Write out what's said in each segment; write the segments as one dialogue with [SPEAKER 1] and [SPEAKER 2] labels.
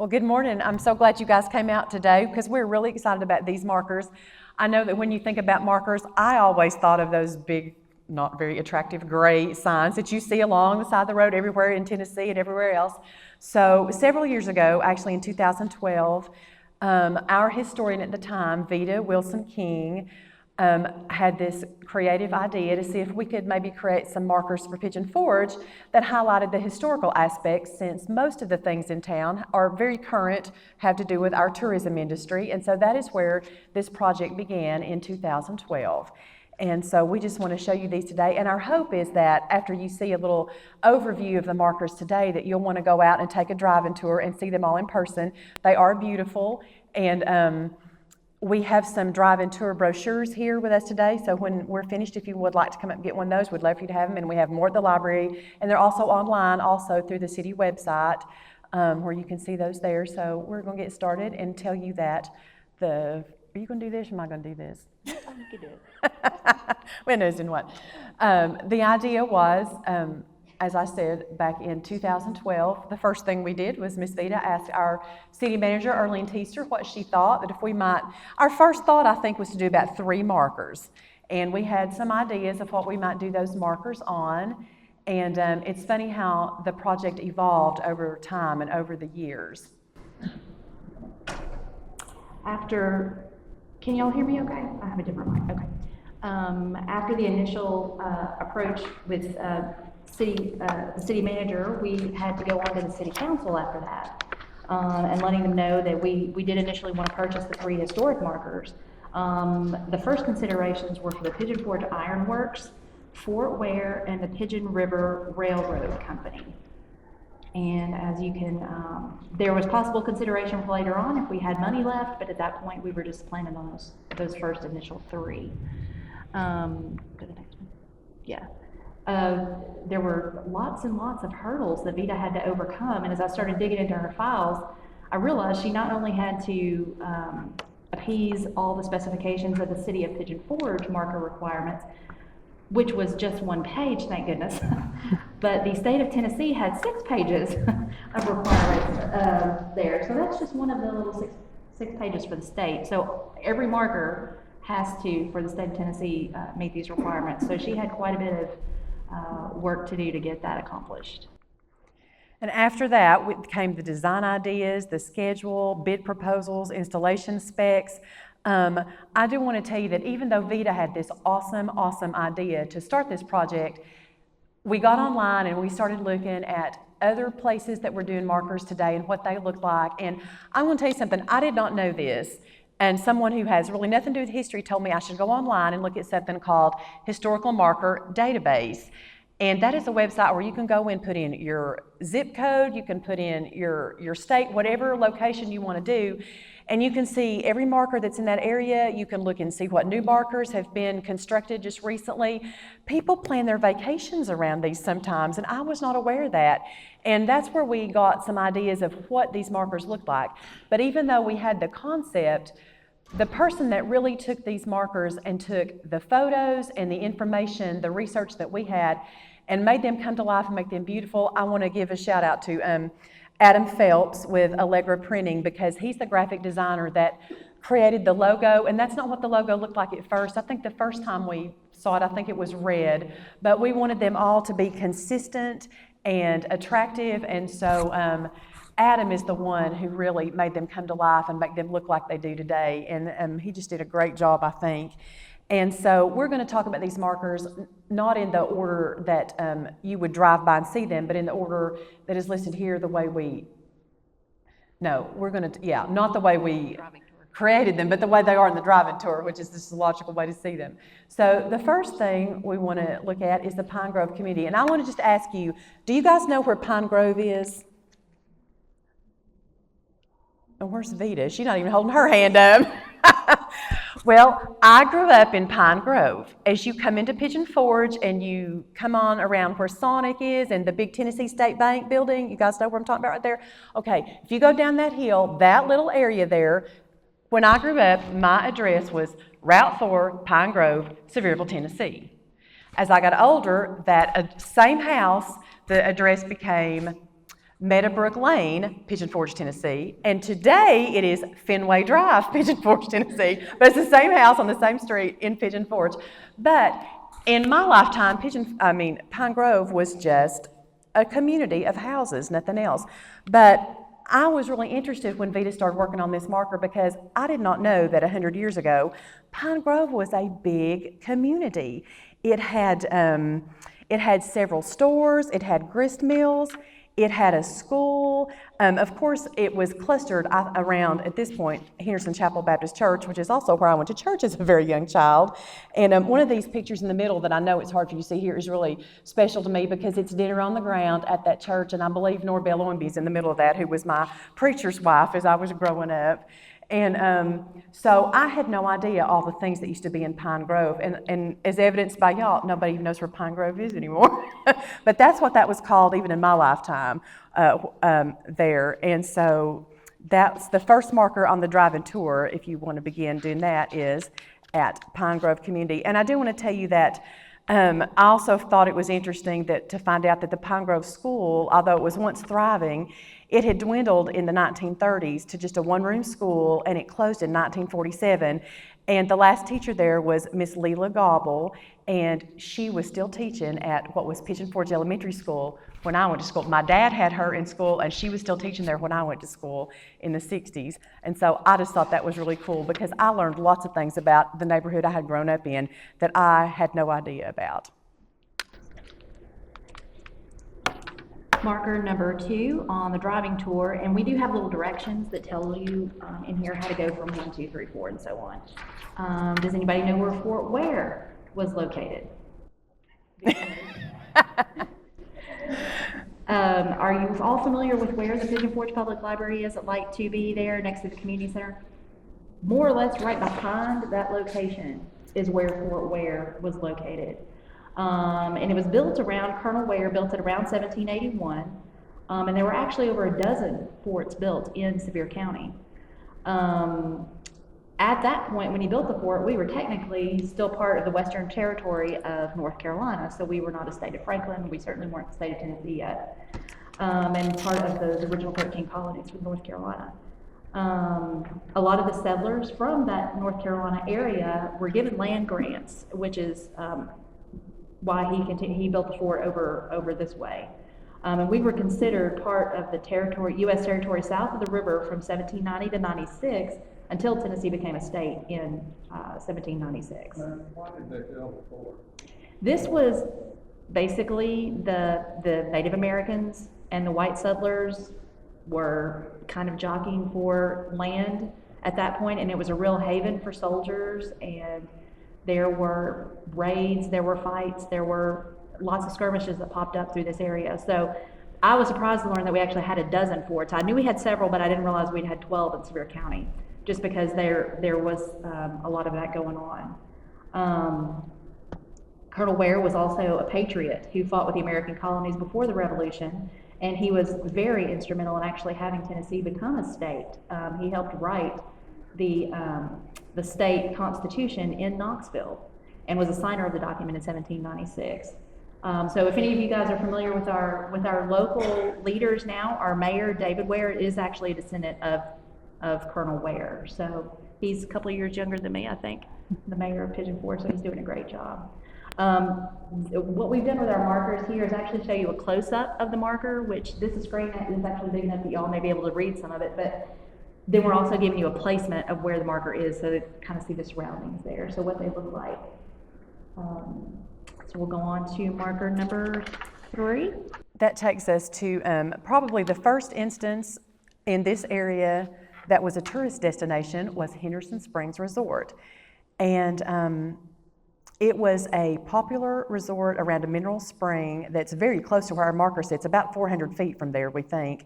[SPEAKER 1] Well, good morning. I'm so glad you guys came out today because we're really excited about these markers. I know that when you think about markers, I always thought of those big, not very attractive gray signs that you see along the side of the road everywhere in Tennessee and everywhere else. So several years ago, actually in 2012, our historian at the time, Vita Wilson King, had this creative idea to see if we could maybe create some markers for Pigeon Forge that highlighted the historical aspects, since most of the things in town are very current, have to do with our tourism industry. And so that is where this project began in 2012. And so we just want to show you these today. And our hope is that after you see a little overview of the markers today, that you'll want to go out and take a drive-in tour and see them all in person. They are beautiful. And we have some drive-in tour brochures here with us today, so when we're finished, if you would like to come up and get one of those, we'd love for you to have them, and we have more at the library, and they're also online, also through the city website, where you can see those there. So we're going to get started and tell you that are you going to do this, or am I going to do this?
[SPEAKER 2] You can do it.
[SPEAKER 1] Well, knows in what. The idea was, as I said, back in 2012, the first thing we did was Miss Vita asked our city manager, Arlene Teester, what she thought, that if we might, our first thought, I think, was to do about 3 markers. And we had some ideas of what we might do those markers on. And it's funny how the project evolved over time and over the years.
[SPEAKER 2] Can y'all hear me okay? I have a different mic, okay. After the initial approach with the city manager, we had to go on to the city council after that, and letting them know that we did initially want to purchase the 3 historic markers. The first considerations were for the Pigeon Forge Iron Works, Fort Ware, and the Pigeon River Railroad Company. And as you can, there was possible consideration for later on if we had money left, but at that point we were just planning on those first initial 3. Go to the next one. Yeah. There were lots and lots of hurdles that Vita had to overcome, and as I started digging into her files, I realized she not only had to appease all the specifications of the City of Pigeon Forge marker requirements, which was just 1 page, thank goodness, but the state of Tennessee had 6 pages of requirements there, so that's just one of the little six pages for the state. So every marker has to, for the state of Tennessee, meet these requirements. So she had quite a bit of work to do to get that accomplished.
[SPEAKER 1] And after that came the design ideas, the schedule, bid proposals, installation specs. I do want to tell you that even though Vita had this awesome idea to start this project, we got online and we started looking at other places that were doing markers today and what they look like. And I want to tell you something, I did not know this. And someone who has really nothing to do with history told me I should go online and look at something called Historical Marker Database. And that is a website where you can go and put in your zip code, you can put in your state, whatever location you want to do, and you can see every marker that's in that area. You can look and see what new markers have been constructed just recently. People plan their vacations around these sometimes, and I was not aware of that. And that's where we got some ideas of what these markers look like. But even though we had the concept, the person that really took these markers and took the photos and the information, the research that we had, and made them come to life and make them beautiful, I want to give a shout out to Adam Phelps with Allegra Printing, because he's the graphic designer that created the logo, and that's not what the logo looked like at first. I think the first time we saw it, I think it was red, but we wanted them all to be consistent and attractive, and so Adam is the one who really made them come to life and make them look like they do today, and he just did a great job, I think. And so we're going to talk about these markers not in the order that you would drive by and see them, but in the order that is listed here, the way not the way we created them, but the way they are in the driving tour, which is just a logical way to see them. So the first thing we want to look at is the Pine Grove community. And I want to just ask you, do you guys know where Pine Grove is? And where's Vita? She's not even holding her hand up. Well, I grew up in Pine Grove. As you come into Pigeon Forge and you come on around where Sonic is and the big Tennessee State Bank building, you guys know what I'm talking about right there? Okay, if you go down that hill, that little area there, when I grew up, my address was Route 4, Pine Grove, Sevierville, Tennessee. As I got older, that same house, the address became Meadowbrook Lane, Pigeon Forge, Tennessee, and today it is Fenway Drive, Pigeon Forge, Tennessee, but it's the same house on the same street in Pigeon Forge. But in my lifetime, Pine Grove was just a community of houses, nothing else. But I was really interested when Vita started working on this marker because I did not know that 100 years ago, Pine Grove was a big community. It had several stores, it had grist mills, it had a school. Of course, it was clustered around, at this point, Henderson Chapel Baptist Church, which is also where I went to church as a very young child. And one of these pictures in the middle that I know it's hard for you to see here is really special to me because it's dinner on the ground at that church, and I believe Norbelle Owenby's in the middle of that, who was my preacher's wife as I was growing up. And so I had no idea all the things that used to be in Pine Grove. And as evidenced by y'all, nobody even knows where Pine Grove is anymore. But that's what that was called even in my lifetime there. And so that's the first marker on the drive-in tour, if you want to begin doing that, is at Pine Grove Community. And I do want to tell you that I also thought it was interesting to find out that the Pine Grove School, although it was once thriving, it had dwindled in the 1930s to just a one-room school, and it closed in 1947. And the last teacher there was Miss Leela Gobble, and she was still teaching at what was Pigeon Forge Elementary School when I went to school. My dad had her in school, and she was still teaching there when I went to school in the 60s. And so I just thought that was really cool because I learned lots of things about the neighborhood I had grown up in that I had no idea about.
[SPEAKER 2] Marker number 2 on the driving tour, and we do have little directions that tell you in here how to go from 1, 2, 3, 4, and so on. Does anybody know where Fort Ware was located? Are you all familiar with where the Pigeon Forge Public Library is at Light 2B there next to the community center? More or less right behind that location is where Fort Ware was located. And it was built around, Colonel Ware built it around 1781, and there were actually over a dozen forts built in Sevier County. At that point, when he built the fort, we were technically still part of the Western Territory of North Carolina, so we were not a state of Franklin, we certainly weren't the state of Tennessee yet, and part of those original 13 colonies from North Carolina. A lot of the settlers from that North Carolina area were given land grants, which is why he built the fort over this way. And we were considered part of the territory, U.S. territory south of the river from 1790 to 96 until Tennessee became a state in 1796.
[SPEAKER 3] Why did they build the fort?
[SPEAKER 2] This was basically the Native Americans and the white settlers were kind of jockeying for land at that point, and it was a real haven for soldiers, and there were raids, there were fights, there were lots of skirmishes that popped up through this area. So I was surprised to learn that we actually had a dozen forts. I knew we had several, but I didn't realize we'd had 12 in Sevier County, just because there was a lot of that going on. Colonel Ware was also a patriot who fought with the American colonies before the Revolution, and he was very instrumental in actually having Tennessee become a state. He helped write the state constitution in Knoxville and was a signer of the document in 1796. So if any of you guys are familiar with our local leaders now, our mayor, David Ware, is actually a descendant of Colonel Ware. So he's a couple of years younger than me, I think, the mayor of Pigeon Forge, so he's doing a great job. What we've done with our markers here is actually show you a close-up of the marker, which this screen is actually big enough that y'all may be able to read some of it, but then we're also giving you a placement of where the marker is so that you kind of see the surroundings there, so what they look like. So we'll go on to marker number 3.
[SPEAKER 1] That takes us to probably the first instance in this area that was a tourist destination was Henderson Springs Resort. And it was a popular resort around a mineral spring that's very close to where our marker sits, about 400 feet from there, we think.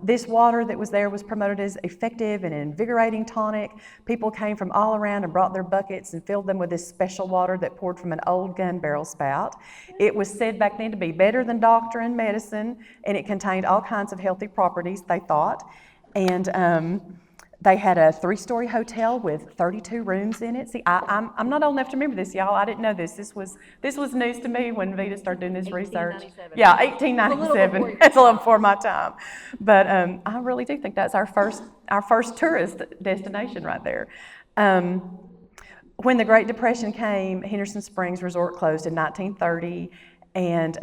[SPEAKER 1] This water that was there was promoted as effective and invigorating tonic. People came from all around and brought their buckets and filled them with this special water that poured from an old gun barrel spout. It was said back then to be better than doctor and medicine, and it contained all kinds of healthy properties, they thought. And They had a 3-story hotel with 32 rooms in it. See, I'm not old enough to remember this, y'all. I didn't know this. This was news to me when Vita started doing this research.
[SPEAKER 2] 1897.
[SPEAKER 1] Yeah,
[SPEAKER 2] It's a little
[SPEAKER 1] 1897.
[SPEAKER 2] before your
[SPEAKER 1] It's a little before my time. But I really do think that's our first tourist destination right there. When the Great Depression came, Henderson Springs Resort closed in 1930, and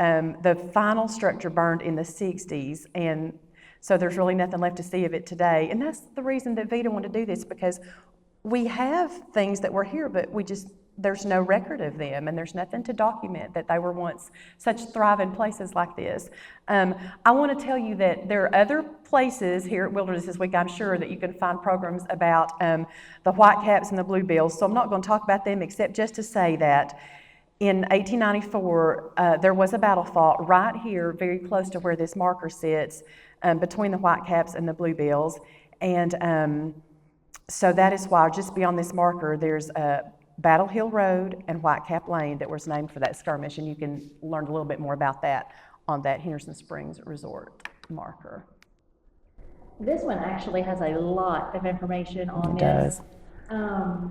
[SPEAKER 1] the final structure burned in the 60s, and so there's really nothing left to see of it today. And that's the reason that Vita wanted to do this, because we have things that were here, but there's no record of them, and there's nothing to document that they were once such thriving places like this. I want to tell you that there are other places here at Wilderness this week, I'm sure, that you can find programs about the Whitecaps and the Bluebills, so I'm not going to talk about them except just to say that in 1894, there was a battle fought right here, very close to where this marker sits, between the Whitecaps and the Bluebills, and so that is why just beyond this marker, there's Battle Hill Road and Whitecap Lane that was named for that skirmish, and you can learn a little bit more about that on that Henderson Springs Resort marker.
[SPEAKER 2] This one actually has a lot of information on
[SPEAKER 1] It
[SPEAKER 2] this.
[SPEAKER 1] does.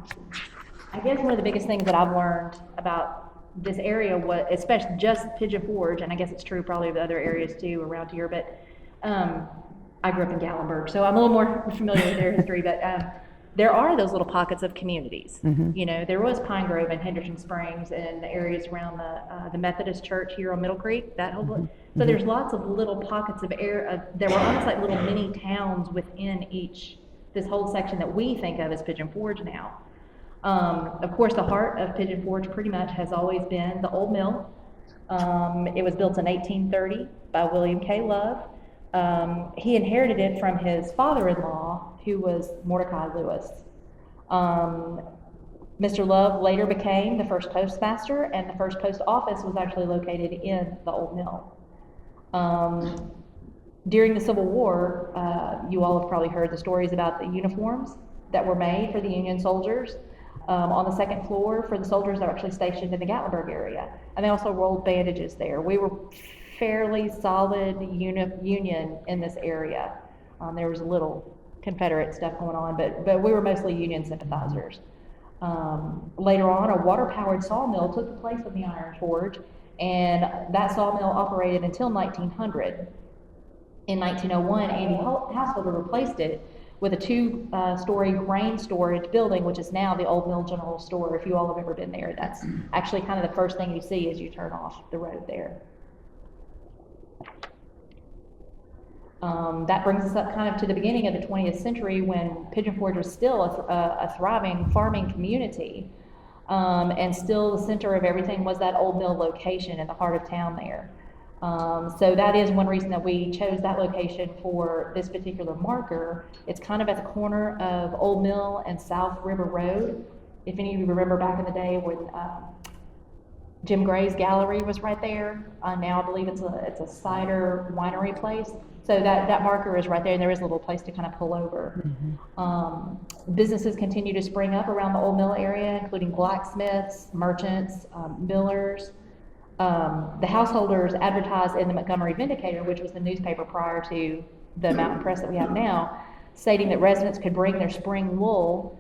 [SPEAKER 2] I guess one of the biggest things that I've learned about this area was, especially just Pigeon Forge, and I guess it's true probably of the other areas too around here, but I grew up in Gatlinburg, so I'm a little more familiar with their history, but there are those little pockets of communities.
[SPEAKER 1] Mhm.
[SPEAKER 2] You know, there was Pine Grove and Henderson Springs and the areas around the Methodist Church here on Middle Creek, that whole, so there's lots of little pockets of air, there were almost like little mini towns within this whole section that we think of as Pigeon Forge now. Of course, the heart of Pigeon Forge pretty much has always been the old mill. It was built in 1830 by William K. Love. He inherited it from his father-in-law, who was Mordecai Lewis. Mr. Love later became the first postmaster, and the first post office was actually located in the old mill. During the Civil War, you all have probably heard the stories about the uniforms that were made for the Union soldiers on the second floor for the soldiers that were actually stationed in the Gatlinburg area. And they also rolled bandages there. We were fairly solid Union in this area. There was a little Confederate stuff going on, but we were mostly Union sympathizers. Later on, a water-powered sawmill took the place of the iron forge, and that sawmill operated until 1900. In 1901, Andy Householder replaced it with a 2-story grain storage building, which is now the Old Mill General Store. If you all have ever been there, that's actually kind of the first thing you see as you turn off the road there. That brings us up kind of to the beginning of the 20th century, when Pigeon Forge was still a thriving farming community, and still the center of everything was that old mill location in the heart of town there. So that is one reason that we chose that location for this particular marker. It's kind of at the corner of Old Mill and South River Road. If any of you remember back in the day when Jim Gray's Gallery was right there. Now I believe it's a cider winery place. So that marker is right there, and there is a little place to kind of pull over. Businesses continue to spring up around the Old Mill area, including blacksmiths, merchants, millers. The householders advertised in the Montgomery Vindicator, which was the newspaper prior to the Mountain Press that we have now, stating that residents could bring their spring wool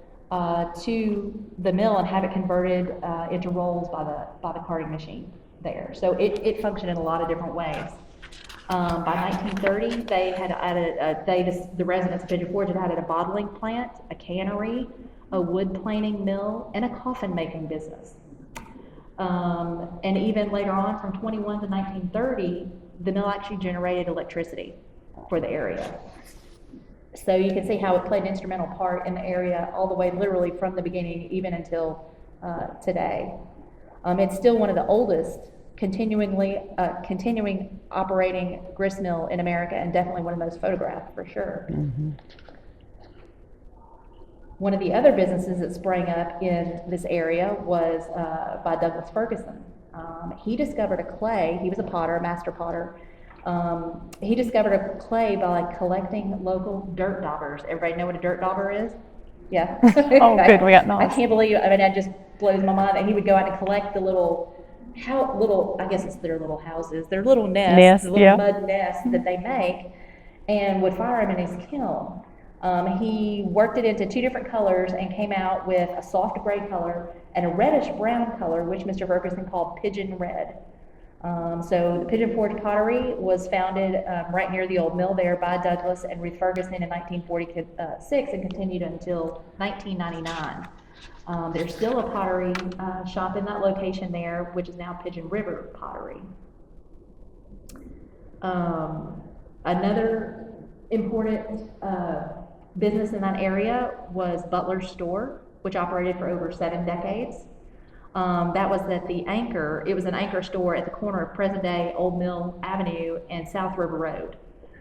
[SPEAKER 2] to the mill and have it converted into rolls by the carding machine there. So it functioned in a lot of different ways. By 1930, they had added, the residents of Pigeon Forge had added a bottling plant, a cannery, a wood planing mill, and a coffin making business. And even later on, from 21 to 1930, the mill actually generated electricity for the area. So you can see how it played an instrumental part in the area all the way, literally from the beginning, even until today. It's still one of the oldest continuing operating grist mill in America, and definitely one of the most photographed for sure. One of the other businesses that sprang up in this area was by Douglas Ferguson. He discovered a clay. He was a potter, a master potter. He discovered a clay by collecting local dirt daubers. Everybody know what a dirt dauber is? Yeah.
[SPEAKER 1] Oh, good, we got knowledge.
[SPEAKER 2] I can't believe, I mean, that just blows my mind that he would go out and collect the little, I guess it's their little houses, their little nests, the little mud nests that they make, and would fire them in his kiln. He worked it into 2 different colors and came out with a soft gray color and a reddish brown color, which Mr. Ferguson called pigeon red. So the Pigeon Forge Pottery was founded right near the old mill there by Douglas and Ruth Ferguson in 1946 and continued until 1999. There's still a pottery shop in that location there, which is now Pigeon River Pottery. Another important business in that area was Butler's Store, which operated for over 7 decades. That was at the Anchor. It was an Anchor store at the corner of present-day Old Mill Avenue and South River Road.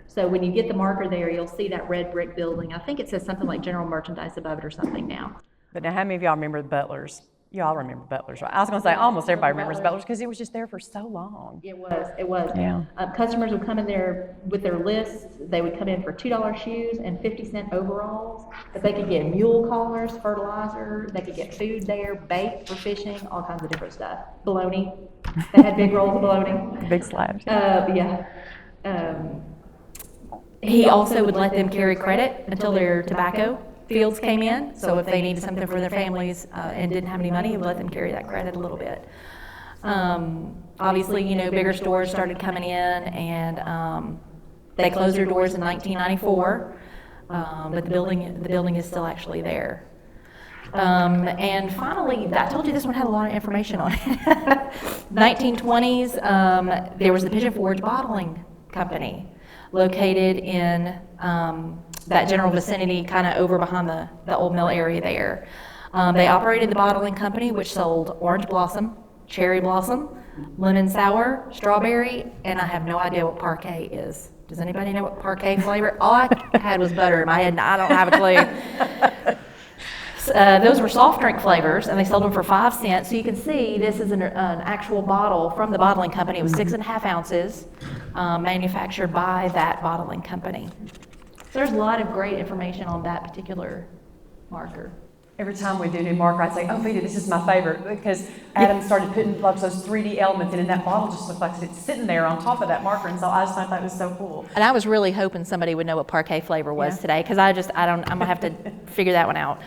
[SPEAKER 2] So when you get the marker there, you'll see that red brick building. I think it says something like General Merchandise above it or something now.
[SPEAKER 1] But now, how many of y'all remember the Butlers? Y'all remember Butlers, right? I was going to say almost everybody remembers Butlers because it was just there for so long.
[SPEAKER 2] It was.
[SPEAKER 1] Yeah.
[SPEAKER 2] Customers would come in there with their lists. They would come in for $2 shoes and 50-cent overalls. But they could get mule collars, fertilizer. They could get food there, bait for fishing, all kinds of different stuff. Bologna. They had big rolls of bologna.
[SPEAKER 1] Big slabs.
[SPEAKER 2] Yeah.
[SPEAKER 4] He also would let them carry credit until their tobacco fields came in. So if they needed something for their families and didn't have any money, he would let them carry that credit a little bit. Obviously, bigger stores started coming in, and they closed their doors in 1994, but the building is still actually there. And finally, I told you this one had a lot of information on it. 1920s, there was the Pigeon Forge Bottling Company, located in that general vicinity, kind of over behind the old mill area there. They operated the bottling company, which sold orange blossom, cherry blossom, lemon sour, strawberry, and I have no idea what parquet is. Does anybody know what parquet flavor? All I had was butter in my head, and I don't have a clue. Those were soft drink flavors, and they sold them for 5 cents. So you can see this is an actual bottle from the bottling company. It was 6.5 ounces, manufactured by that bottling company. So there's a lot of great information on that particular marker.
[SPEAKER 1] Every time we do new marker, I'd say, "Oh, Vita, this is my favorite," because Adam started putting like those 3D elements in, and that bottle just looked like it's sitting there on top of that marker, and so I just thought that was so cool.
[SPEAKER 4] And I was really hoping somebody would know what parquet flavor was today, because I'm gonna have to figure that one out.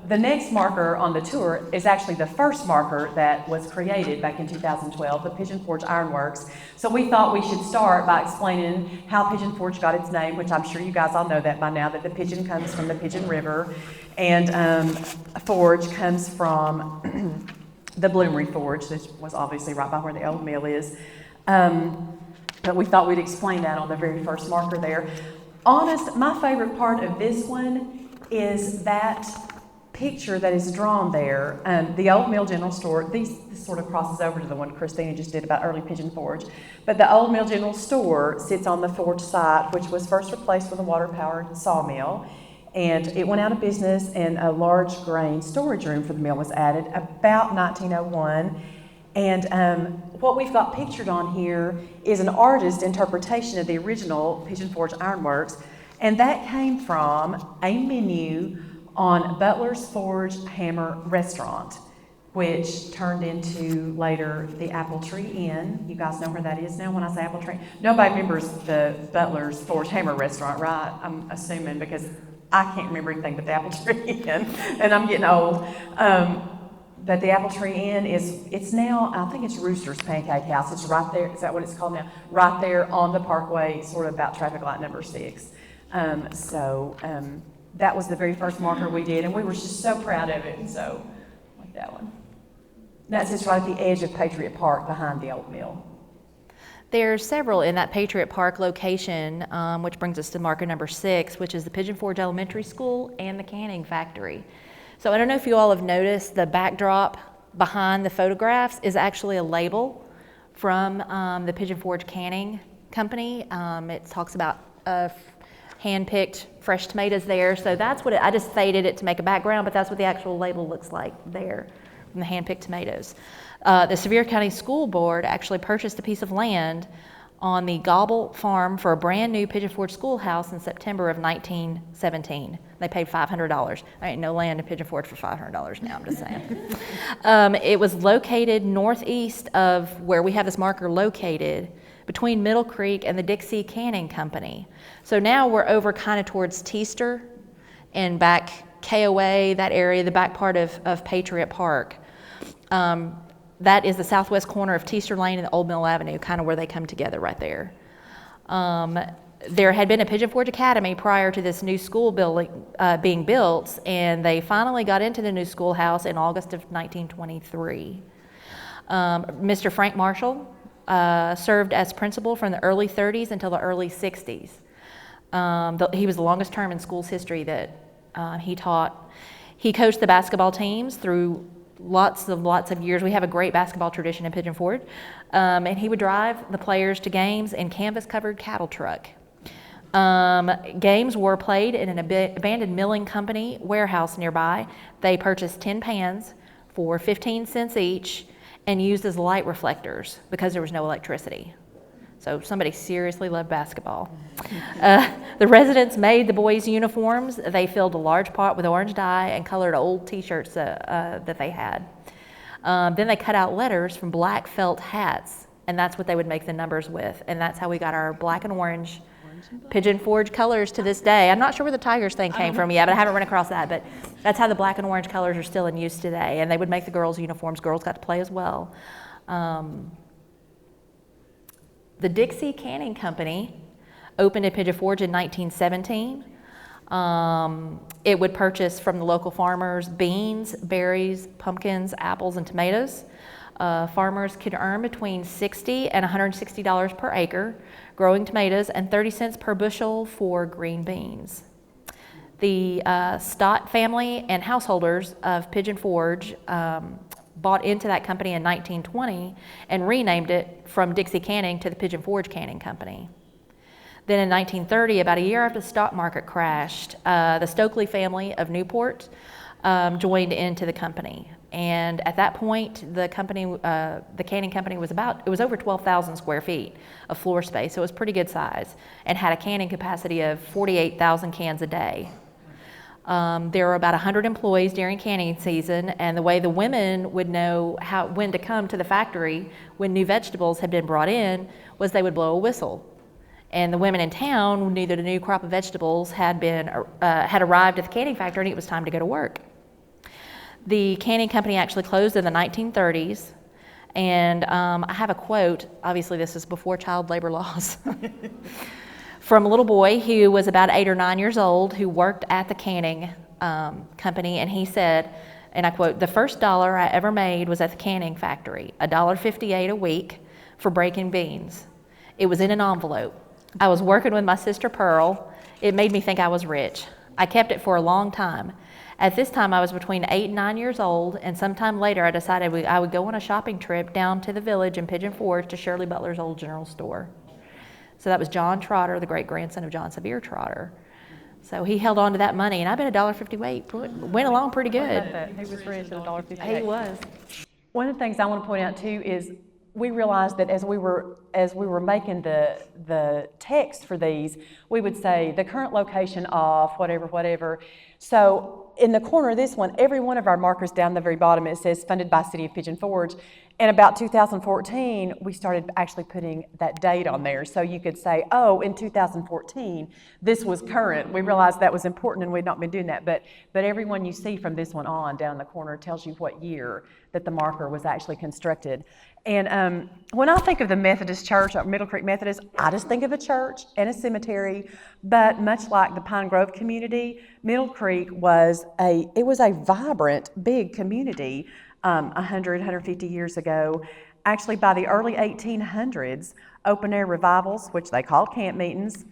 [SPEAKER 1] The next marker on the tour is actually the first marker that was created back in 2012, the Pigeon Forge Ironworks. So we thought we should start by explaining how Pigeon Forge got its name, which I'm sure you guys all know that by now, that the pigeon comes from the Pigeon River, and forge comes from the Bloomery Forge, which was obviously right by where the old mill is. But we thought we'd explain that on the very first marker there. Honest, my favorite part of this one is that picture that is drawn there. The Old Mill General Store, this sort of crosses over to the one Christina just did about early Pigeon Forge, but the Old Mill General Store sits on the forge site, which was first replaced with a water-powered sawmill, and it went out of business, and a large grain storage room for the mill was added about 1901. And what we've got pictured on here is an artist's interpretation of the original Pigeon Forge Ironworks, and that came from a menu on Butler's Forge Hammer Restaurant, which turned into later the Apple Tree Inn. You guys know where that is now when I say Apple Tree? Nobody remembers the Butler's Forge Hammer Restaurant, right? I'm assuming, because I can't remember anything but the Apple Tree Inn, and I'm getting old. But the Apple Tree Inn it's now, I think it's Rooster's Pancake House. It's right there, is that what it's called now? Right there on the Parkway, sort of about traffic light number 6. That was the very first marker we did, and we were just so proud of it, and so, like that one. That sits right at the edge of Patriot Park behind the old mill.
[SPEAKER 4] There's several in that Patriot Park location, which brings us to marker number 6, which is the Pigeon Forge Elementary School and the canning factory. So I don't know if you all have noticed, the backdrop behind the photographs is actually a label from the Pigeon Forge Canning Company. It talks about hand-picked fresh tomatoes there. So that's what I just faded it to make a background, but that's what the actual label looks like there from the hand-picked tomatoes. The Sevier County School Board actually purchased a piece of land on the Gobble Farm for a brand new Pigeon Forge schoolhouse in September of 1917. They paid $500. There ain't no land in Pigeon Forge for $500 now, I'm just saying. It was located northeast of where we have this marker located, between Middle Creek and the Dixie Canning Company. So now we're over kind of towards Teaster and back KOA, that area, the back part of Patriot Park. That is the southwest corner of Teaster Lane and Old Mill Avenue, kind of where they come together right there. There had been a Pigeon Forge Academy prior to this new school building being built, and they finally got into the new schoolhouse in August of 1923. Mr. Frank Marshall served as principal from the early 30s until the early 60s. He was the longest term in school's history that he taught. He coached the basketball teams through lots of years. We have a great basketball tradition in Pigeon Forge, and he would drive the players to games in canvas-covered cattle truck. Games were played in an abandoned milling company warehouse nearby. They purchased 10 pans for 15 cents each and used as light reflectors because there was no electricity. So somebody seriously loved basketball. The residents made the boys' uniforms. They filled a large pot with orange dye and colored old t-shirts that they had. Then they cut out letters from black felt hats, and that's what they would make the numbers with. And that's how we got our black and orange Pigeon Forge colors to this day. I'm not sure where the Tigers thing came from yet, but I haven't run across that. But that's how the black and orange colors are still in use today. And they would make the girls' uniforms. Girls got to play as well. The Dixie Canning Company opened at Pigeon Forge in 1917. It would purchase from the local farmers beans, berries, pumpkins, apples, and tomatoes. Farmers could earn between $60 and $160 per acre growing tomatoes and 30 cents per bushel for green beans. The Stott family and householders of Pigeon Forge bought into that company in 1920 and renamed it from Dixie Canning to the Pigeon Forge Canning Company. Then in 1930, about a year after the stock market crashed, the Stokely family of Newport joined into the company. And at that point, the company, the canning company was over 12,000 square feet of floor space, so it was pretty good size, and had a canning capacity of 48,000 cans a day. There were about 100 employees during canning season, and the way the women would know when to come to the factory when new vegetables had been brought in was they would blow a whistle. And the women in town knew that a new crop of vegetables had arrived at the canning factory and it was time to go to work. The canning company actually closed in the 1930s, and I have a quote, obviously this is before child labor laws, from a little boy who was about 8 or 9 years old who worked at the canning company, and he said, and I quote, "The first dollar I ever made was at the canning factory, $1.58 a week for breaking beans. It was in an envelope. I was working with my sister Pearl. It made me think I was rich. I kept it for a long time. At this time, I was between 8 and 9 years old, and sometime later I decided I would go on a shopping trip down to the village in Pigeon Forge to Shirley Butler's old general store." So that was John Trotter, the great-grandson of John Sevier Trotter. So he held on to that money, and I bet $1.50 went along pretty good.
[SPEAKER 1] He was rich at $1.58.
[SPEAKER 4] He was.
[SPEAKER 1] One of the things I want to point out too is we realized that as we were making the text for these, we would say the current location of whatever. So in the corner of this one, every one of our markers down the very bottom, it says funded by City of Pigeon Forge. And about 2014, we started actually putting that date on there. So you could say, oh, in 2014, this was current. We realized that was important and we'd not been doing that. But everyone you see from this one on down in the corner tells you what year that the marker was actually constructed. And when I think of the Methodist Church, or Middle Creek Methodist, I just think of a church and a cemetery. But much like the Pine Grove community, Middle Creek was a vibrant, big community 150 years ago. Actually, by the early 1800s, open-air revivals, which they called camp meetings,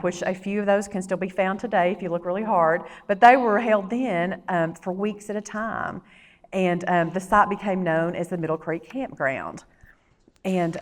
[SPEAKER 1] which a few of those can still be found today if you look really hard, but they were held then for weeks at a time. And the site became known as the Middle Creek Campground. And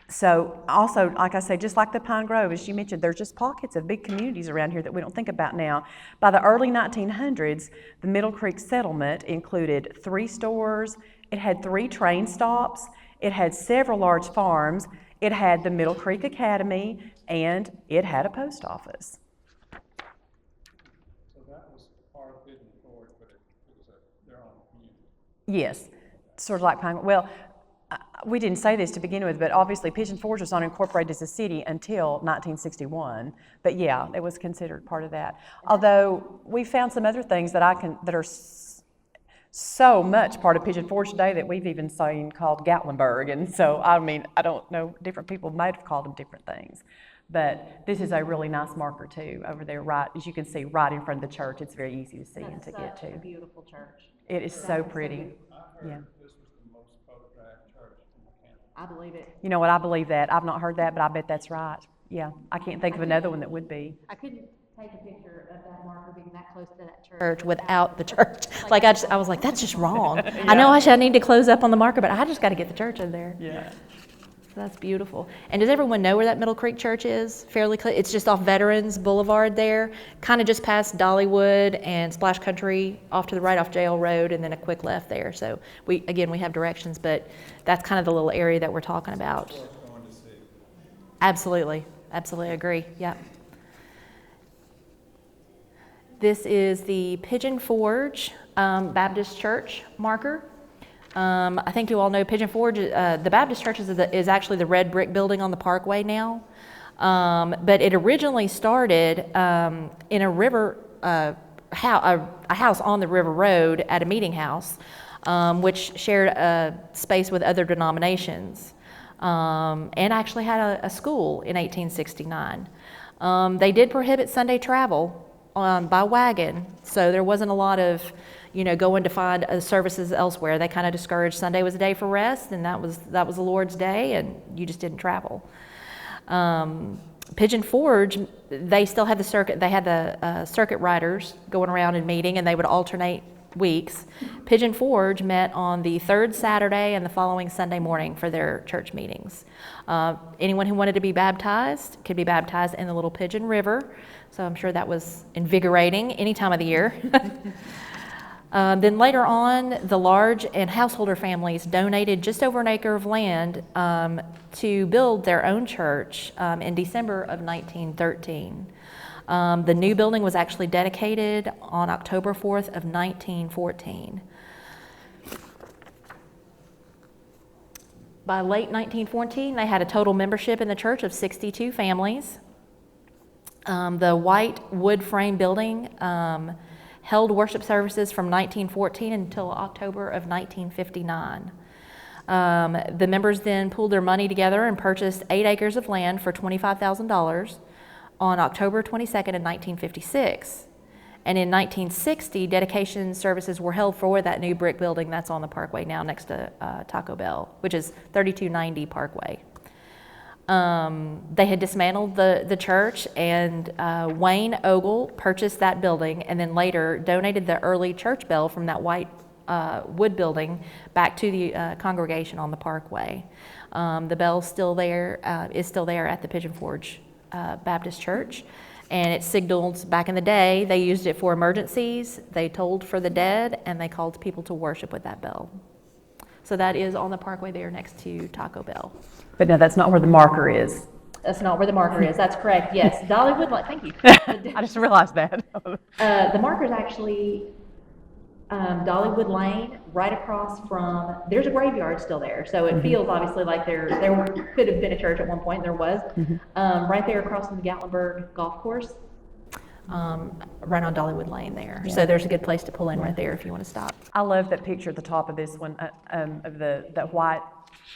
[SPEAKER 1] so also, like I say, just like the Pine Grove, as you mentioned, there's just pockets of big communities around here that we don't think about now. By the early 1900s, the Middle Creek settlement included 3 stores, it had 3 train stops, it had several large farms, it had the Middle Creek Academy, and it had a post office.
[SPEAKER 3] So that was part of Pigeon Forge, but it was their own community.
[SPEAKER 1] Yes, sort of like Pine. Well, we didn't say this to begin with, but obviously Pigeon Forge was not incorporated as a city until 1961. But yeah, it was considered part of that. Although we found some other things that that are so much part of Pigeon Forge today that we've even seen called Gatlinburg. And so, I mean, I don't know, different people might have called them different things. But this is a really nice marker too, over there, right, as you can see, right in front of the church. It's very easy to see and to get to.
[SPEAKER 2] That's such a beautiful church.
[SPEAKER 1] It is so pretty.
[SPEAKER 3] I
[SPEAKER 1] Yeah.
[SPEAKER 3] heard this was the most photographed church in the county.
[SPEAKER 2] I believe it.
[SPEAKER 1] You know what, I believe that. I've not heard that, but I bet that's right. Yeah, I can't think of another one that would be.
[SPEAKER 2] I couldn't take a picture of that marker being that close to that church.
[SPEAKER 4] Church without the church. Like I was like, that's just wrong. I know I need to close up on the marker, but I just got to get the church in there.
[SPEAKER 1] Yeah.
[SPEAKER 4] So that's beautiful. And does everyone know where that Middle Creek Church is? Fairly close. It's just off Veterans Boulevard there, kind of just past Dollywood and Splash Country, off to the right off Jail Road, and then a quick left there. So we have directions, but that's kind of the little area that we're talking about.
[SPEAKER 3] Going to see.
[SPEAKER 4] Absolutely, agree. Yep. This is the Pigeon Forge Baptist Church marker. I think you all know Pigeon Forge. The Baptist Church is actually the red brick building on the Parkway now, but it originally started in a house on the River Road at a meeting house, which shared a space with other denominations, and actually had a school in 1869. They did prohibit Sunday travel by wagon, so there wasn't a lot of going to find services elsewhere. They kind of discouraged. Sunday was a day for rest, and that was the Lord's day, and you just didn't travel. Pigeon Forge, they still had the circuit. They had the circuit riders going around and meeting, and they would alternate weeks. Pigeon Forge met on the third Saturday and the following Sunday morning for their church meetings. Anyone who wanted to be baptized could be baptized in the Little Pigeon River, so I'm sure that was invigorating any time of the year. Then later on, the large and householder families donated just over an acre of land to build their own church in December of 1913. The new building was actually dedicated on October 4th of 1914. By late 1914, they had a total membership in the church of 62 families. The white wood frame building held worship services from 1914 until October of 1959. The members then pooled their money together and purchased 8 acres of land for $25,000 on October 22nd of 1956. And in 1960, dedication services were held for that new brick building that's on the Parkway now next to Taco Bell, which is 3290 Parkway. They had dismantled the church, and Wayne Ogle purchased that building and then later donated the early church bell from that white wood building back to the congregation on the Parkway. The bell is still there at the Pigeon Forge Baptist Church, and it signaled back in the day. They used it for emergencies, they tolled for the dead, and they called people to worship with that bell. So that is on the Parkway there next to Taco Bell.
[SPEAKER 1] But no, that's not where the marker is.
[SPEAKER 2] That's not where the marker is. That's correct. Yes, Dollywood. Thank you.
[SPEAKER 1] I just realized that.
[SPEAKER 2] The marker is actually Dollywood Lane, right across from. There's a graveyard still there, so it feels obviously like there could have been a church at one point. There was right there across from the Gatlinburg Golf Course.
[SPEAKER 4] Right on Dollywood Lane there. So there's a good place to pull in right there if you want to stop.
[SPEAKER 1] I love that picture at the top of this one of that white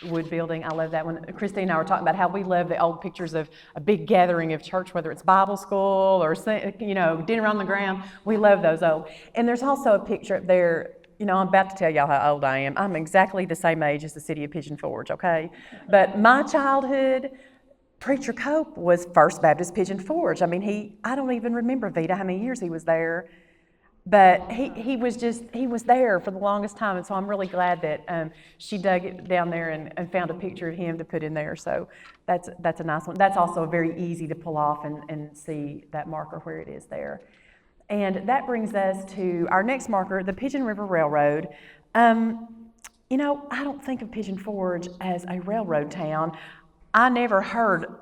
[SPEAKER 1] wood building. I love that one. Christina and I were talking about how we love the old pictures of a big gathering of church, whether it's Bible school or dinner on the ground. We love those old. And there's also a picture up there. I'm about to tell y'all how old I am. I'm exactly the same age as the city of Pigeon Forge, okay? But my childhood, Preacher Cope was First Baptist Pigeon Forge. I mean, I don't even remember, Vita, how many years he was there. But he was there for the longest time, and so I'm really glad that she dug it down there and found a picture of him to put in there. So that's a nice one. That's also very easy to pull off and see that marker where it is there. And that brings us to our next marker, the Pigeon River Railroad. I don't think of Pigeon Forge as a railroad town. I never heard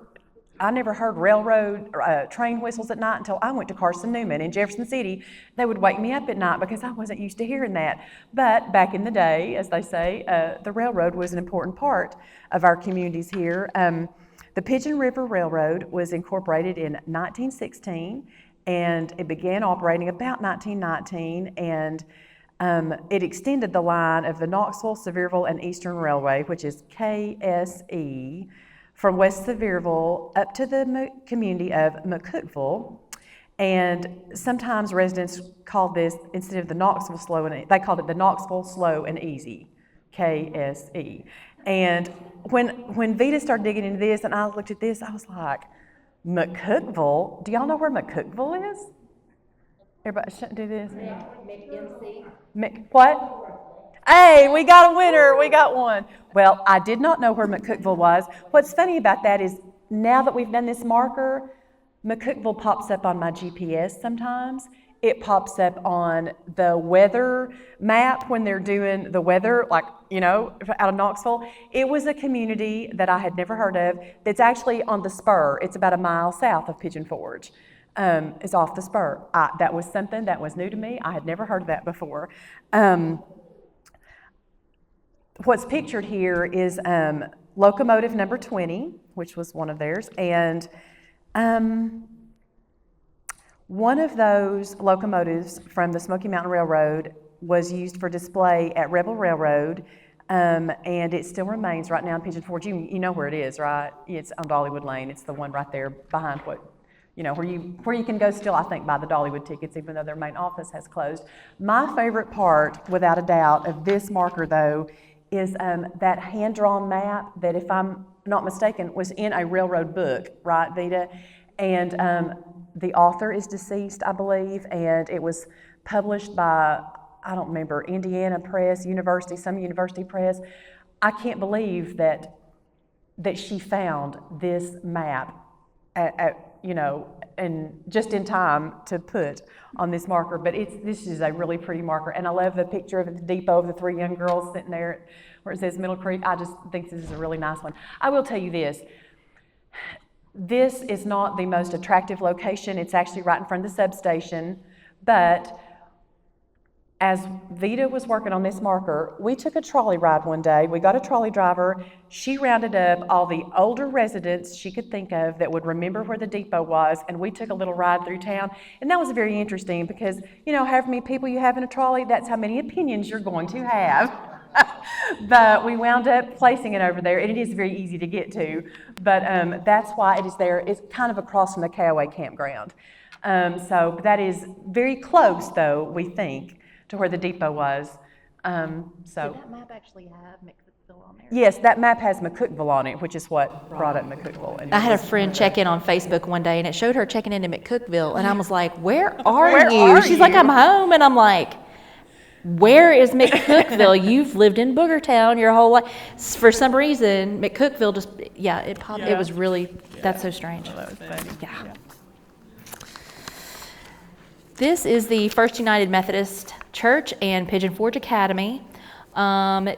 [SPEAKER 1] I never heard railroad train whistles at night until I went to Carson Newman in Jefferson City. They would wake me up at night because I wasn't used to hearing that. But back in the day, as they say, the railroad was an important part of our communities here. The Pigeon River Railroad was incorporated in 1916, and it began operating about 1919, and it extended the line of the Knoxville, Sevierville, and Eastern Railway, which is KSE, from West Sevierville up to the community of McCookville. And sometimes residents called this, instead of the Knoxville Slow and they called it the Knoxville Slow and Easy, KSE. And when Vita started digging into this and I looked at this, I was like, McCookville? Do y'all know where McCookville is? Everybody shouldn't do this. What? Hey, we got a winner. We got one. Well, I did not know where McCookville was. What's funny about that is now that we've done this marker, McCookville pops up on my GPS sometimes. It pops up on the weather map when they're doing the weather, like, out of Knoxville. It was a community that I had never heard of that's actually on the spur. It's about a mile south of Pigeon Forge. It's off the spur. That was something that was new to me. I had never heard of that before. What's pictured here is locomotive number 20, which was one of theirs, and one of those locomotives from the Smoky Mountain Railroad was used for display at Rebel Railroad, and it still remains right now in Pigeon Forge. You know where it is, right? It's on Dollywood Lane. It's the one right there behind where you can go still, I think, buy the Dollywood tickets, even though their main office has closed. My favorite part, without a doubt, of this marker, though, is that hand-drawn map that, if I'm not mistaken, was in a railroad book, right, Vita? And the author is deceased, I believe, and it was published by, I don't remember, Indiana Press, some university press. I can't believe that she found this map and just in time to put on this marker. But this is a really pretty marker, and I love the picture of the depot of the three young girls sitting there where it says Middle Creek. I just think this is a really nice one. I will tell you this. This is not the most attractive location. It's actually right in front of the substation, but as Vita was working on this marker, we took a trolley ride one day. We got a trolley driver. She rounded up all the older residents she could think of that would remember where the depot was, and we took a little ride through town. And that was very interesting because, however many people you have in a trolley, that's how many opinions you're going to have. But we wound up placing it over there, and it is very easy to get to. But that's why it is there. It's kind of across from the KOA campground. So that is very close, though, we think, to where the depot was.
[SPEAKER 4] Did that map actually have McCookville on there?
[SPEAKER 1] Yes, that map has McCookville on it, which is what brought up McCookville. And
[SPEAKER 4] I had a friend check in on Facebook one day, and it showed her checking into McCookville, and I was like, where are you? She's like, I'm home, and I'm like, where is McCookville? You've lived in Boogertown your whole life. For some reason, McCookville just, it popped. It was really, that's so strange.
[SPEAKER 1] that was funny.
[SPEAKER 4] Yeah. This is the First United Methodist Church and Pigeon Forge Academy.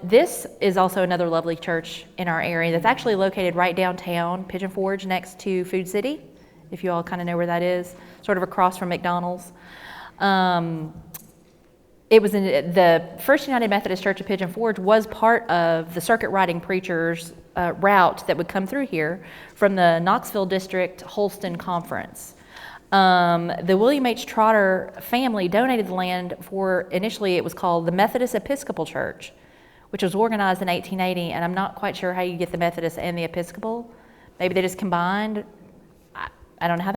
[SPEAKER 4] This is also another lovely church in our area that's actually located right downtown Pigeon Forge next to Food City, if you all kind of know where that is, sort of across from McDonald's. It was in the First United Methodist Church of Pigeon Forge was part of the circuit riding preachers route that would come through here from the Knoxville District Holston Conference. The William H. Trotter family donated the land for, initially it was called the Methodist Episcopal Church, which was organized in 1880, and I'm not quite sure how you get the Methodist and the Episcopal. Maybe they just combined. I don't know how.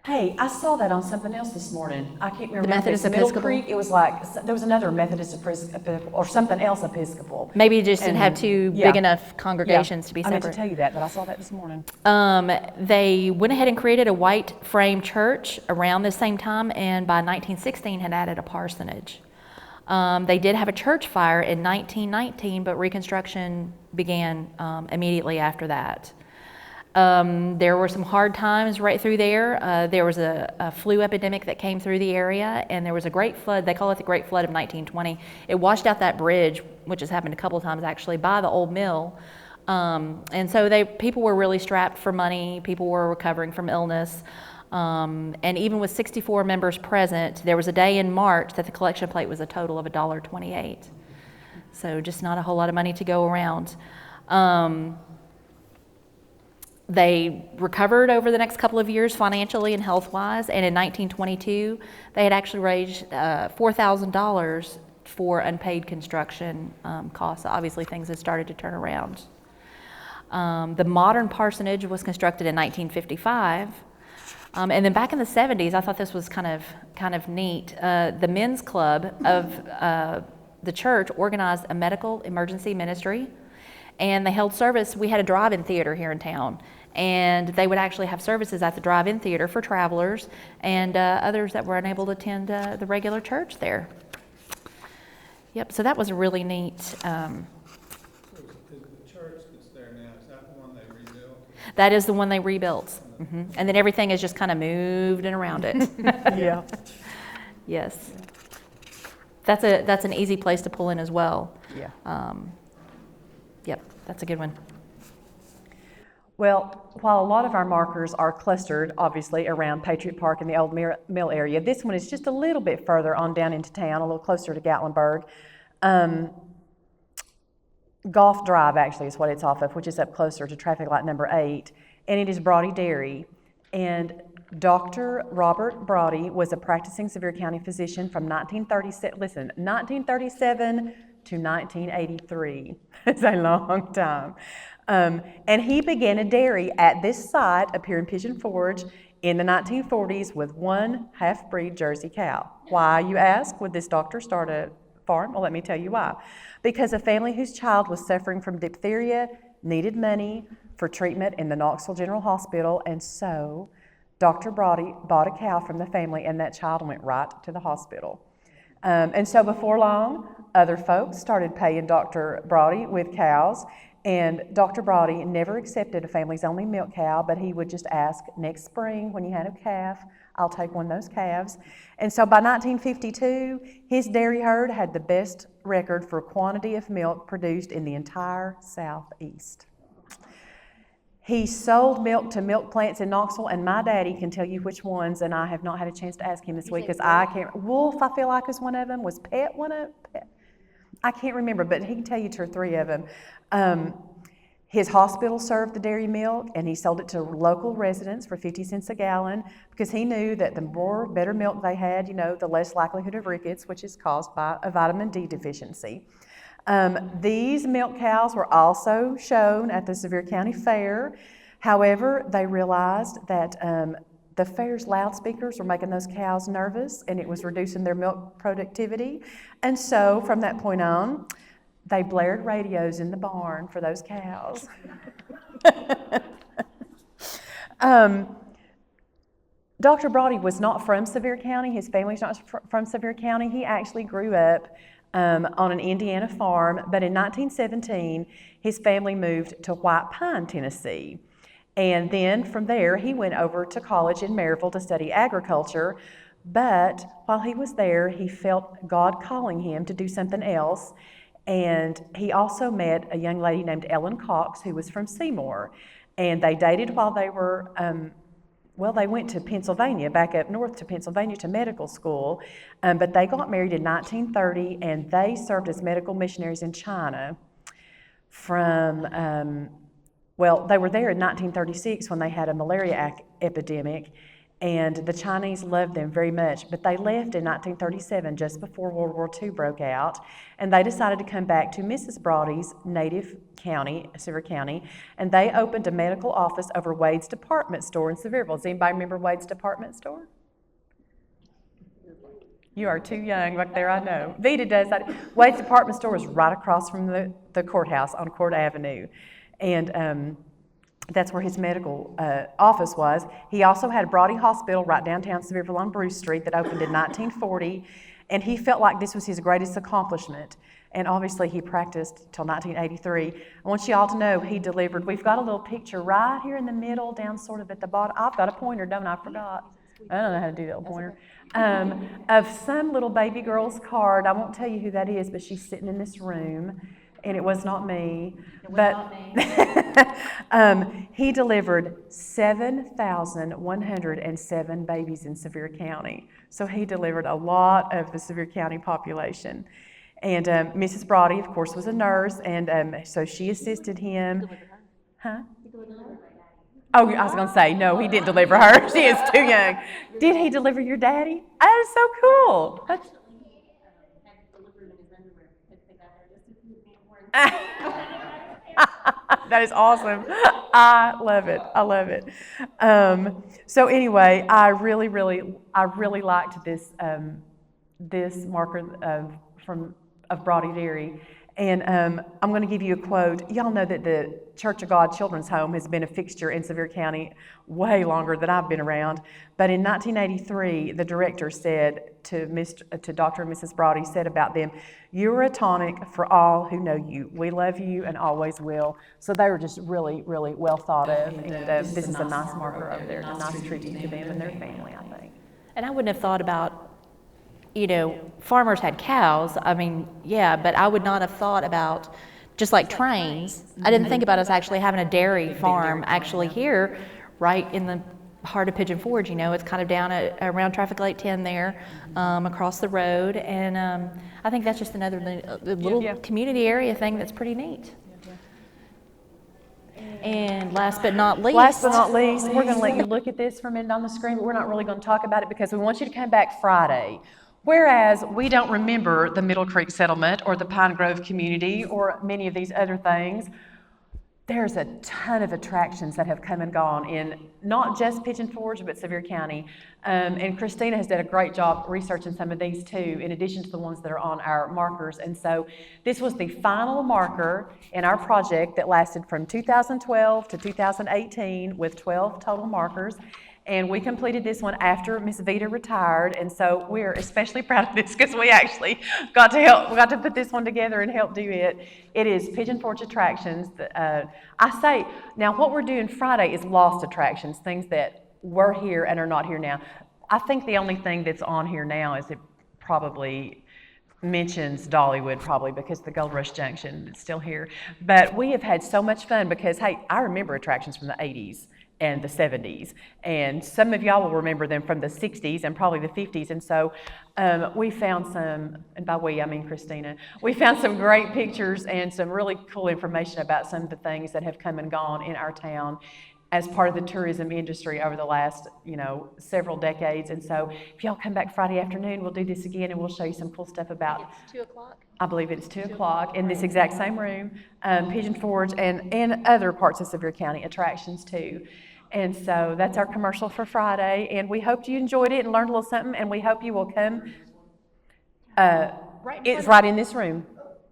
[SPEAKER 1] Hey, I saw that on something else this morning. I can't remember.
[SPEAKER 4] The Methodist
[SPEAKER 1] Middle
[SPEAKER 4] Episcopal?
[SPEAKER 1] Creek, it was like, there was another Methodist Episcopal or something else Episcopal.
[SPEAKER 4] Maybe you just didn't have two
[SPEAKER 1] yeah.
[SPEAKER 4] big enough congregations to be
[SPEAKER 1] I meant
[SPEAKER 4] separate.
[SPEAKER 1] to tell you that, but I saw that this morning.
[SPEAKER 4] They went ahead and created a white frame church around the same time, and by 1916 had added a parsonage. They did have a church fire in 1919, but reconstruction began immediately after that. There were some hard times right through there. There was a flu epidemic that came through the area, and there was a great flood. They call it the Great Flood of 1920. It washed out that bridge, which has happened a couple of times actually, by the old mill. And so people were really strapped for money. People were recovering from illness. And even with 64 members present, there was a day in March that the collection plate was a total of $1.28. So just not a whole lot of money to go around. They recovered over the next couple of years financially and health-wise, and in 1922, they had actually raised $4,000 for unpaid construction costs. Obviously, things had started to turn around. The modern parsonage was constructed in 1955, and then back in the 70s, I thought this was kind of neat. The men's club of the church organized a medical emergency ministry, and they held service. We had a drive-in theater here in town, and they would actually have services at the drive-in theater for travelers and others that were unable to attend the regular church there. Yep, so that was a really neat.
[SPEAKER 3] So is the church that's there now, is that the one they rebuilt?
[SPEAKER 4] That is the one they rebuilt. And then everything is just kind of moved and around it.
[SPEAKER 1] Yeah.
[SPEAKER 4] Yes. That's an easy place to pull in as well.
[SPEAKER 1] Yeah.
[SPEAKER 4] Yep, that's a good one.
[SPEAKER 1] Well, while a lot of our markers are clustered, obviously, around Patriot Park and the Old Mill area, this one is just a little bit further on down into town, a little closer to Gatlinburg. Golf Drive, actually, is what it's off of, which is up closer to traffic light number 8, and it is Brodie Dairy. And Dr. Robert Brodie was a practicing Sevier County physician from 1937 to 1983. It's a long time. And he began a dairy at this site up here in Pigeon Forge in the 1940s with one half-breed Jersey cow. Why, you ask, would this doctor start a farm? Well, let me tell you why. Because a family whose child was suffering from diphtheria needed money for treatment in the Knoxville General Hospital, and so Dr. Brodie bought a cow from the family, and that child went right to the hospital. And so before long, other folks started paying Dr. Brodie with cows, and Dr. Brodie never accepted a family's only milk cow, but he would just ask, next spring when you had a calf, I'll take one of those calves. And so by 1952, his dairy herd had the best record for quantity of milk produced in the entire Southeast. He sold milk to milk plants in Knoxville, and my daddy can tell you which ones, and I have not had a chance to ask him this week because I can't. Wolf, I feel like, is one of them. Was Pet one of them? I can't remember, but he can tell you 2 or 3 of them. His hospital served the dairy milk, and he sold it to local residents for 50 cents a gallon because he knew that the better milk they had, the less likelihood of rickets, which is caused by a vitamin D deficiency. These milk cows were also shown at the Sevier County Fair. However, they realized that the fair's loudspeakers were making those cows nervous, and it was reducing their milk productivity. And so from that point on, they blared radios in the barn for those cows. Dr. Brodie was not from Sevier County. His family's not from Sevier County. He actually grew up on an Indiana farm, but in 1917, his family moved to White Pine, Tennessee. And then from there, he went over to college in Maryville to study agriculture. But while he was there, he felt God calling him to do something else. And he also met a young lady named Ellen Cox, who was from Seymour. And they dated while they were, they went to Pennsylvania, back up north to Pennsylvania to medical school. But they got married in 1930, and they served as medical missionaries in China from, they were there in 1936 when they had a malaria epidemic. And the Chinese loved them very much, but they left in 1937, just before World War II broke out, and they decided to come back to Mrs. Brodie's native county, Sevier County, and they opened a medical office over Wade's department store in Sevierville. Does anybody remember Wade's department store? You are too young back there, I know. Vita does that. Wade's department store was right across from the courthouse on Court Avenue, and that's where his medical office was. He also had Brodie Hospital right downtown Sevierville on Bruce Street that opened in 1940, and he felt like this was his greatest accomplishment. And obviously he practiced till 1983. I want you all to know he delivered. We've got a little picture right here in the middle, down sort of at the bottom. I've got a pointer, don't I? I forgot. I don't know how to do that little pointer. Of some little baby girl's card. I won't tell you who that is, but she's sitting in this room. and it was not me.
[SPEAKER 2] It was
[SPEAKER 1] but
[SPEAKER 2] not me.
[SPEAKER 1] He delivered 7,107 babies in Sevier County. So he delivered a lot of the Sevier County population. And Mrs. Brody, of course, was a nurse, and so she assisted him. Huh? Oh, I was going to say, no, he didn't deliver her. She is too young. Did he deliver your daddy? That is so cool. That is awesome. I love it. I love it. So anyway, I really liked this this marker of Brodie Dairy. And I'm going to give you a quote. Y'all know that the Church of God Children's Home has been a fixture in Sevier County way longer than I've been around. But in 1983, the director said to Dr. and Mrs. Brodie, said about them, "You are a tonic for all who know you. We love you and always will." So they were just really well thought of. And this is a nice marker over there, a nice tribute to them and their family, I think.
[SPEAKER 4] And I wouldn't have thought about, farmers had cows, but I would not have thought about, just like trains, I didn't think about us actually having a dairy farm actually here, right in the heart of Pigeon Forge. It's kind of down around Traffic Light 10 there, across the road, and I think that's just another little community area thing that's pretty neat. And last but not least,
[SPEAKER 1] we're going to let you look at this for a minute on the screen, but we're not really going to talk about it because we want you to come back Friday. Whereas we don't remember the Middle Creek settlement or the Pine Grove community or many of these other things, there's a ton of attractions that have come and gone in not just Pigeon Forge, but Sevier County. And Christina has done a great job researching some of these too, in addition to the ones that are on our markers. And so this was the final marker in our project that lasted from 2012 to 2018 with 12 total markers. And we completed this one after Miss Vita retired, and so we're especially proud of this because we actually got to put this one together and help do it. It is Pigeon Forge attractions. I say, now what we're doing Friday is lost attractions, things that were here and are not here now. I think the only thing that's on here now is it probably mentions Dollywood probably because the Gold Rush Junction is still here. But we have had so much fun because, hey, I remember attractions from the 80s. And the 70s. And some of y'all will remember them from the 60s and probably the 50s. And so we found some, and by we, I mean Christina, we found some great pictures and some really cool information about some of the things that have come and gone in our town as part of the tourism industry over the last, several decades. And so if y'all come back Friday afternoon, we'll do this again and we'll show you some cool stuff about.
[SPEAKER 4] It's 2 o'clock.
[SPEAKER 1] I believe it's 2 o'clock in this exact same room, Pigeon Forge and other parts of Sevier County attractions too. And so that's our commercial for Friday, and we hope you enjoyed it and learned a little something, and we hope you will come. It's right in this room,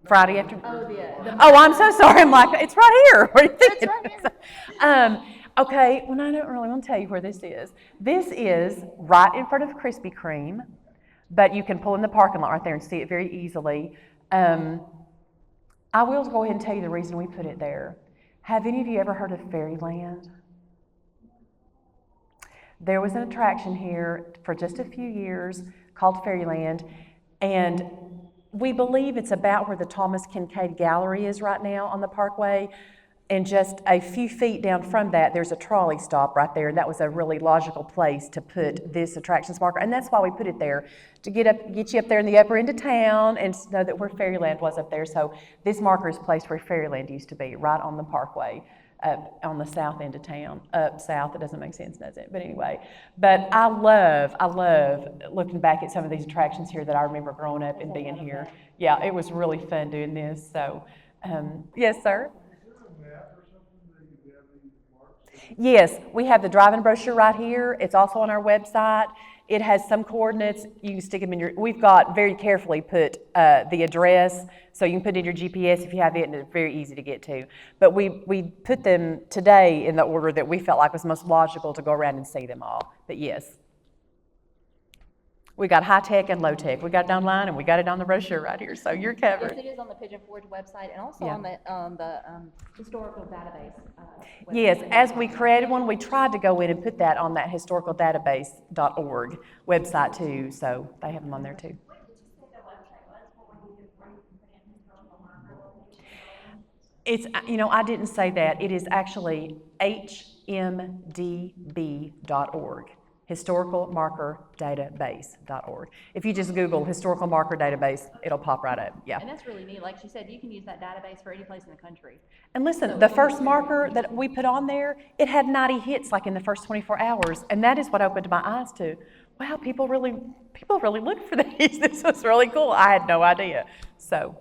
[SPEAKER 1] Friday afternoon. Oh, I'm so sorry. I'm like, it's right here. What are you thinking? It's right here. Okay, well, I don't really want to tell you where this is. This is right in front of Krispy Kreme, but you can pull in the parking lot right there and see it very easily. I will go ahead and tell you the reason we put it there. Have any of you ever heard of Fairyland? There was an attraction here for just a few years called Fairyland, and we believe it's about where the Thomas Kincaid Gallery is right now on the Parkway, and just a few feet down from that, there's a trolley stop right there, and that was a really logical place to put this attractions marker, and that's why we put it there, to get you up there in the upper end of town and know that where Fairyland was up there. So this marker is placed where Fairyland used to be, right on the Parkway. Up on the south end of town, up south. It doesn't make sense, does it? But anyway, but I love looking back at some of these attractions here that I remember growing up and being here. Yeah, it was really fun doing this. So, yes, sir. Yes, we have the driving brochure right here. It's also on our website. It has some coordinates. You can stick them in we've got very carefully put the address, so you can put in your GPS if you have it, and it's very easy to get to. But we put them today in the order that we felt like was most logical to go around and see them all. But yes. We got high tech and low tech. We got it online and we got it on the brochure right here, so you're covered.
[SPEAKER 2] Yes, it is on the Pigeon Forge website and also on the historical database. Website.
[SPEAKER 1] Yes, as we created one, we tried to go in and put that on that historicaldatabase.org website too, so they have them on there too. It's, I didn't say that. It is actually hmdb.org, historical marker database.org. If you just Google historical marker database, it'll pop right up, yeah.
[SPEAKER 2] And that's really neat. Like she said, you can use that database for any place in the country.
[SPEAKER 1] And listen, the first marker that we put on there, it had 90 hits like in the first 24 hours, and that is what opened my eyes to. Wow, people really look for these. This was really cool. I had no idea. So